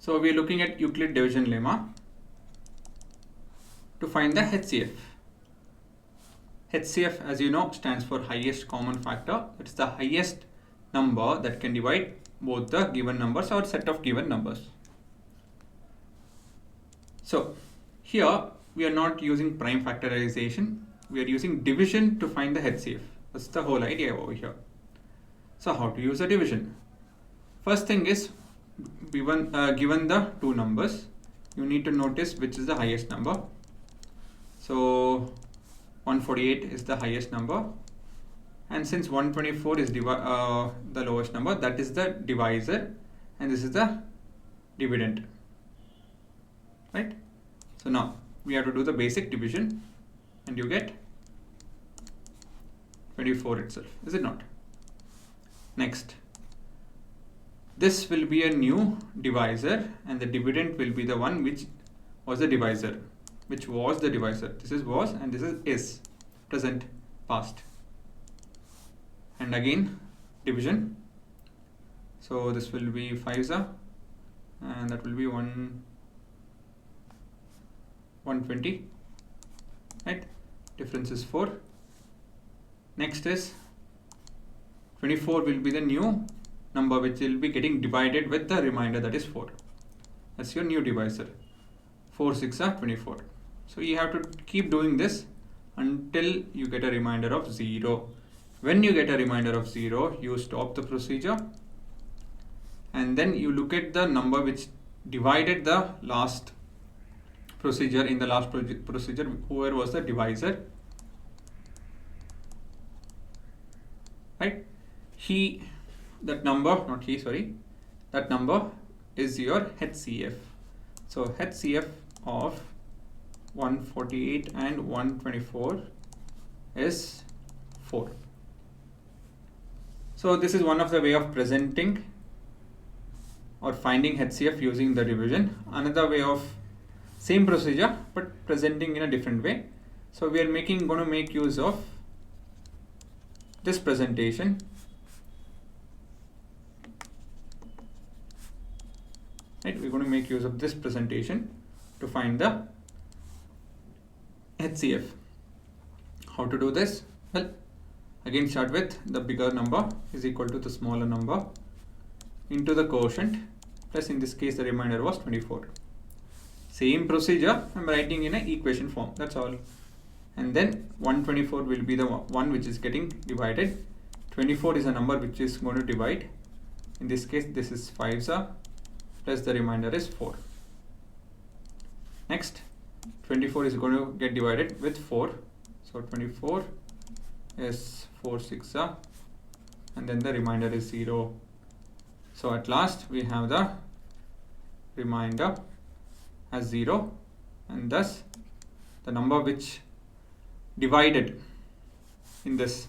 So we are looking at Euclid division lemma to find the HCF. HCF, as you know, stands for highest common factor. It's the highest number that can divide both the given numbers or set of given numbers. So here we are not using prime factorization. We are using division to find the HCF. That's the whole idea over here. So how to use a division? First thing is, given the two numbers, you need to notice which is the highest number. So 148 is the highest number, and since 124 is the lowest number, that is the divisor, and this is the dividend, right? So now we have to do the basic division, and you get 24 itself, is it not? Next, this will be a new divisor, and the dividend will be the one which was the divisor. This is was, and this is present past. And again division. So this will be 5s, and that will be 120, right? Difference is 4. Next is 24 will be the new number which will be getting divided with the remainder, that is 4. That's your new divisor. 4 6 are 24. So you have to keep doing this until you get a remainder of 0. When you get a remainder of 0, you stop the procedure, and then you look at the number which divided the last procedure. In the last procedure, whoever was the divisor, right? That number is your HCF. So HCF of 148 and 124 is 4. So this is one of the way of presenting or finding HCF using the division. Another way of same procedure but presenting in a different way. So we are going to make use of this presentation. Right, we're going to make use of this presentation to find the HCF. How to do this? Well, again start with the bigger number is equal to the smaller number into the quotient, plus in this case the remainder was 24. Same procedure, I'm writing in an equation form, that's all. And then 124 will be the one which is getting divided. 24 is a number which is going to divide. In this case this is 5s, plus the remainder is 4. Next, 24 is going to get divided with 4. So 24 is 4 6s, and then the remainder is 0. So at last we have the remainder as 0, and thus the number which divided in this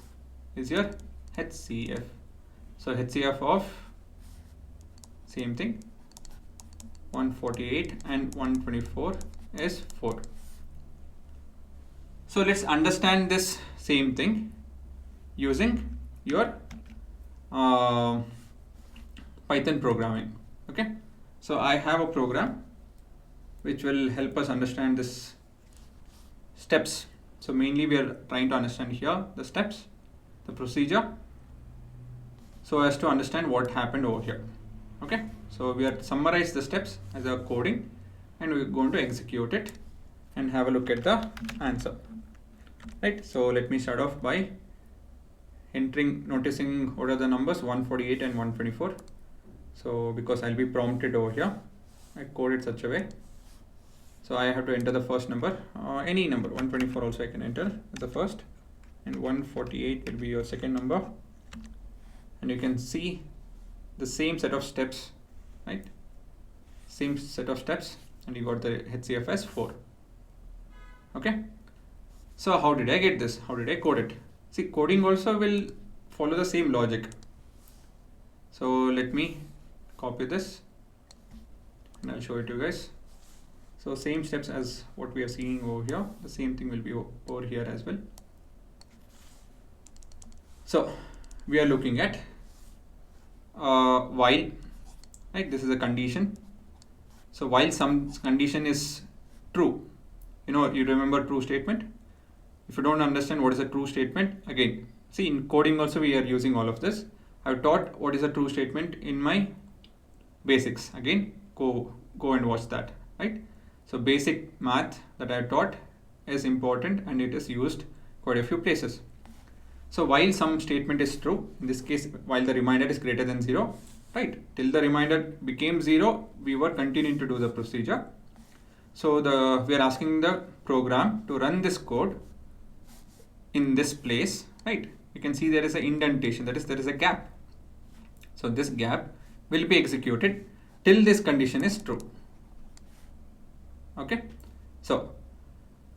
is your HCF. So HCF of same thing, 148 and 124 is 4. So let's understand this same thing using your Python programming. Okay, so I have a program which will help us understand this steps. So mainly we are trying to understand here the steps, the procedure, so as to understand what happened over here. Okay, so we are summarize the steps as a coding, and we're going to execute it and have a look at the answer. Right, so let me start off by noticing what are the numbers 148 and 124. So because I'll be prompted over here, I code it such a way. So I have to enter the first number, any number. 124 also I can enter as the first, and 148 will be your second number. And you can see the same set of steps, right? Same set of steps, and you got the HCF as 4. Okay, so how did I get this? How did I code it? See, coding also will follow the same logic. So let me copy this and I'll show it to you guys. So same steps as what we are seeing over here, the same thing will be over here as well. So we are looking at while, right, this is a condition, So while some condition is true, you remember true statement. If you don't understand what is a true statement, again, see, in coding also we are using all of this. I've taught what is a true statement in my basics. Again, go and watch that, right? So basic math that I taught is important and it is used quite a few places. So while some statement is true, in this case, while the remainder is greater than 0, right? Till the remainder became 0, we were continuing to do the procedure. So we are asking the program to run this code in this place, right? You can see there is an indentation, that is, there is a gap. So this gap will be executed till this condition is true. Okay, so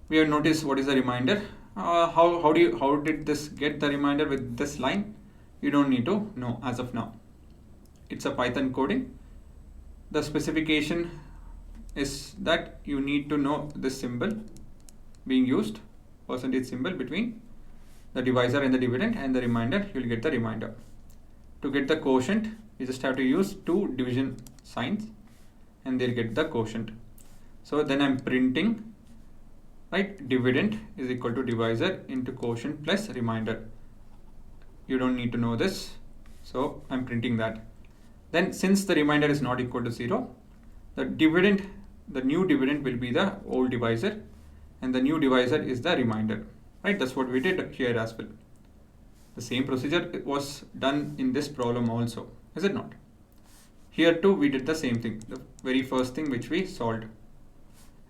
we have noticed what is the reminder. How did this get the reminder with this line? You don't need to know as of now. It's a Python coding. The specification is that you need to know this symbol being used, percentage symbol between the divisor and the dividend, and the reminder, you'll get the reminder. To get the quotient, you just have to use 2 division signs and they'll get the quotient. So then I'm printing, right, dividend is equal to divisor into quotient plus reminder. You don't need to know this, so I'm printing that. Then since the remainder is not equal to 0, the new dividend will be the old divisor and the new divisor is the remainder, right? That's what we did here as well. The same procedure was done in this problem also, is it not? Here too we did the same thing, the very first thing which we solved.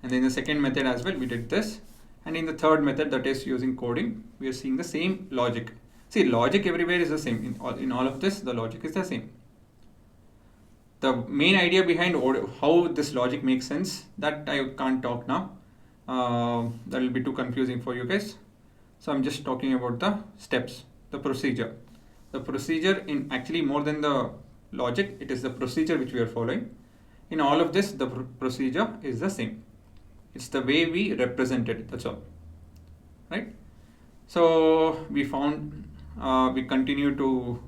And in the second method as well we did this, and in the third method, that is using coding, we are seeing the same logic. See, logic everywhere is the same. In all of this, the logic is the same. The main idea behind how this logic makes sense, that I can't talk now. That will be too confusing for you guys. So I'm just talking about the steps, the procedure. The procedure, in actually more than the logic, it is the procedure which we are following. In all of this, the procedure is the same. It's the way we represent it, that's all, right? So we found, we continue to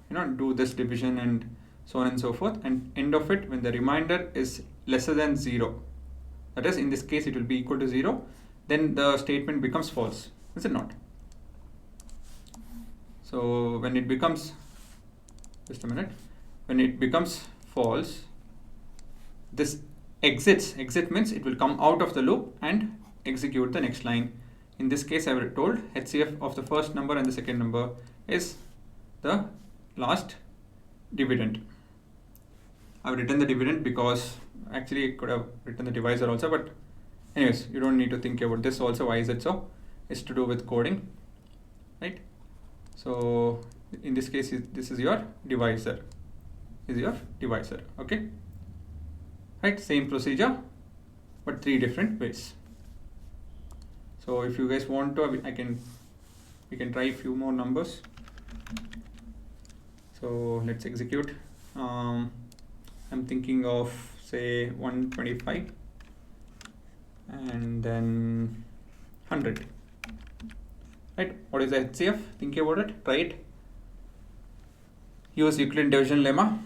do this division and so on and so forth, and end of it, when the remainder is lesser than 0, that is, in this case it will be equal to 0, then the statement becomes false, is it not? So when it becomes, just a minute, when it becomes false, this exit means it will come out of the loop and execute the next line. In this case, I have told HCF of the first number and the second number is the last dividend. I've written the dividend because actually I could have written the divisor also, but anyways, you don't need to think about this also. Why is it so? It's to do with coding, right? So in this case, this is your divisor. Okay, right? Same procedure, but 3 different ways. So if you guys want to, we can try a few more numbers. So let's execute. I'm thinking of say 125 and then 100. Right? What is the HCF? Think about it. Try it. Use Euclid division lemma.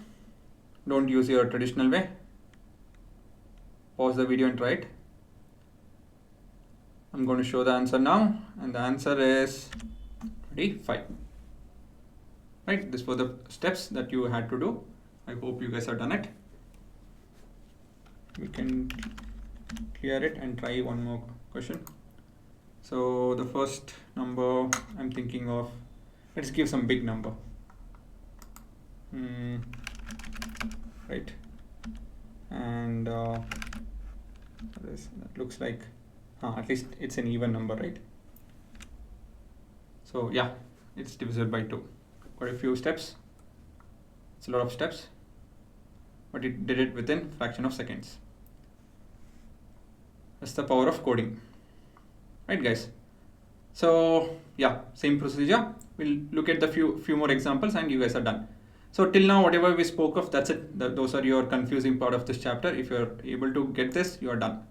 Don't use your traditional way. Pause the video and try it. I'm going to show the answer now, and the answer is 25. Right? These were the steps that you had to do. I hope you guys have done it. We can clear it and try one more question. So the first number I'm thinking of, let's give some big number. Right? And that looks like, at least it's an even number, right? So yeah, it's divisible by 2. Quite a few steps. It's a lot of steps, but it did it within fraction of seconds. That's the power of coding, right, guys? So yeah, same procedure. We'll look at the few more examples and you guys are done. So till now, whatever we spoke of, that's it. Those are your confusing part of this chapter. If you're able to get this, you are done.